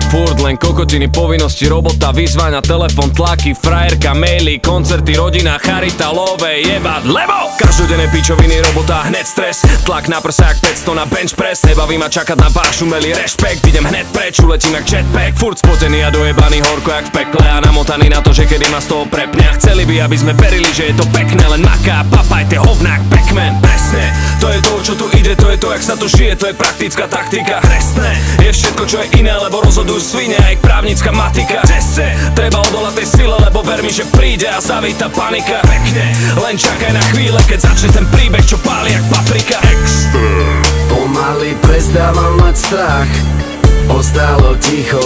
Furt len kokotiny, povinnosti, robota, vyzvania, telefon, tlaky, frajerka, maily, koncerty, rodina, charita, love, jebať, lebo každodenné pičoviny, robota, hned stres, tlak na prsa jak 500 na bench press. Nebaví ma čakať na váš umelý rešpekt, idem hned preč, uletím jak jetpack. Furt spotený a dojebaný, horko jak v pekle a namotaný na to, že kedy ma z toho prepne. Chceli by, aby sme verili, že je to pekné, len maká, papajte, hovnák, Pac-Man. Presne, to je to, čo tu ide, to je to, jak sa tu žije, to je praktická taktika. Presne, je všetko, čo je iné, lebo rozhodujú svine a ich právnická matika. Ceste, treba odolať tej sile, lebo ver mi, že príde a zavíta panika. Pekne, len čakaj na chvíle, keď začne ten príbeh, čo páli jak paprika. Extrém. Pomaly prestávam mať strach, ostalo ticho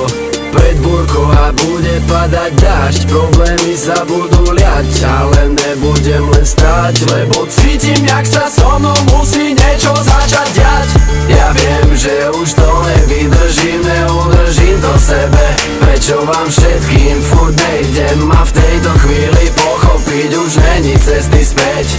pred búrkou a bude padať dážď. Problémy sa budú liať, ale nebudem len stáť, lebo cítim, jak sa so mnou musí niečo začať diať. Ja viem, že už to nevydržím, neudržím to sebe. Prečo vám všetkým furt nejdem a v tejto chvíli pochopiť už není cesty späť.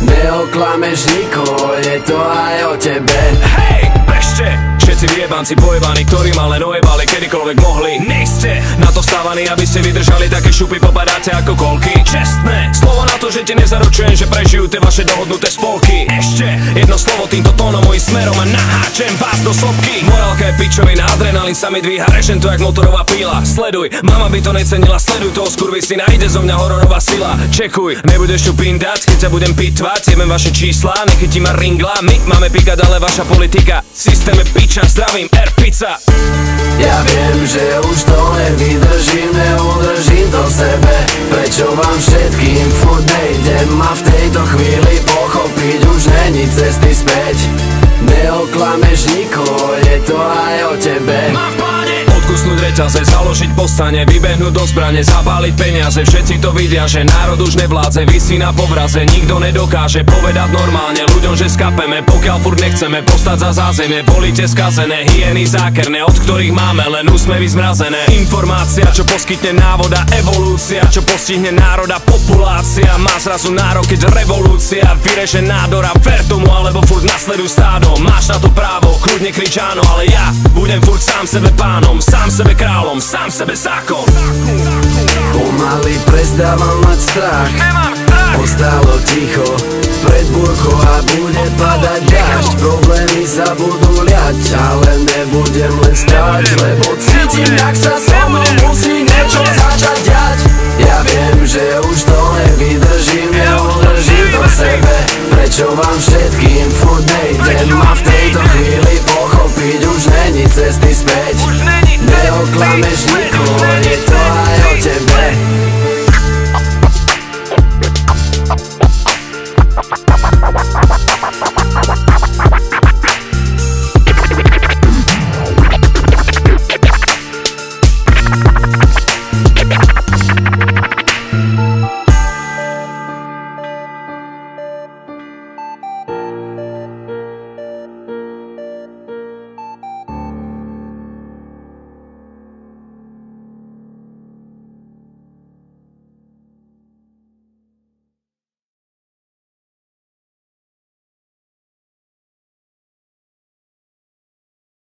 Neoklameš nikoho, je to aj o tebe. Hej, bežte! Všetci vyjebanci pojebaní, ktorí ma len ojebali kedykoľvek mohli. Nejste na to stávaní, aby ste vydržali také šupy, popadáte ako kolky. Čestné slovo na to, že ti nezaručujem, že prežijú tie vaše dohodnuté spolky. Ešte jedno slovo týmto tónom mojím smerom a naháčem vás do sopky. Morálka je pičovina, adrenalín sa mi dvíha, rešem to jak motorová píla. Sleduj, mama by to necenila, sleduj toho skurvisina, ide zo mňa hororová sila. Čekuj, nebudeš tu pindať, keď sa budem pitvať, jebem vaše čísla, nechytí ma ringla. My máme pikať, ale vaša politika, systém je piča, zdravím, Air-pizza. Ja viem, že už to nevydržím, neudržím to sebe. Prečo vám všetkým furt nejdem a v tejto chvíli pochopiť už není cesty späť. Neoklameš nikoho, je to aj o tebe. Mám v pláne odkusnúť reťaze, založiť povstanie, vybehnúť do zbrane, zapáliť peniaze. Všetci to vidia, že národ už nevládze, visí na povraze, nikto nedokáže povedať normálne ľuďom, že skapeme. Pokiaľ furt nechceme postať za zázemie, volíte skazené hyeny zákerné, od ktorých máme len úsmevy zmrazené. Informácia, čo poskytne návod a evolúcia, čo postihne národa, populácia má zrazu nárok, keď revolúcia vyreže nádor a ver tomu, alebo furt nasleduj stádo. Máš na to právo, kľudne krič áno, ale ja budem furt sám sebe pánom, sám sebe kráľom, sám sebe zákon. Pomaly prestávam mať strach, ostalo ticho pred búrkou a bude padať dážď. Problémy sa budú liať, ale nebudem len stáť, lebo cítim, jak sa so mnou musí niečo začať diať. Ja viem, že už to nevydržím, neudržím to sebe. Prečo vám všetkým furt nejdem a v tejto chvíli pochopiť už není cesty späť. Neoklameš nikoho, je to aj o tebe.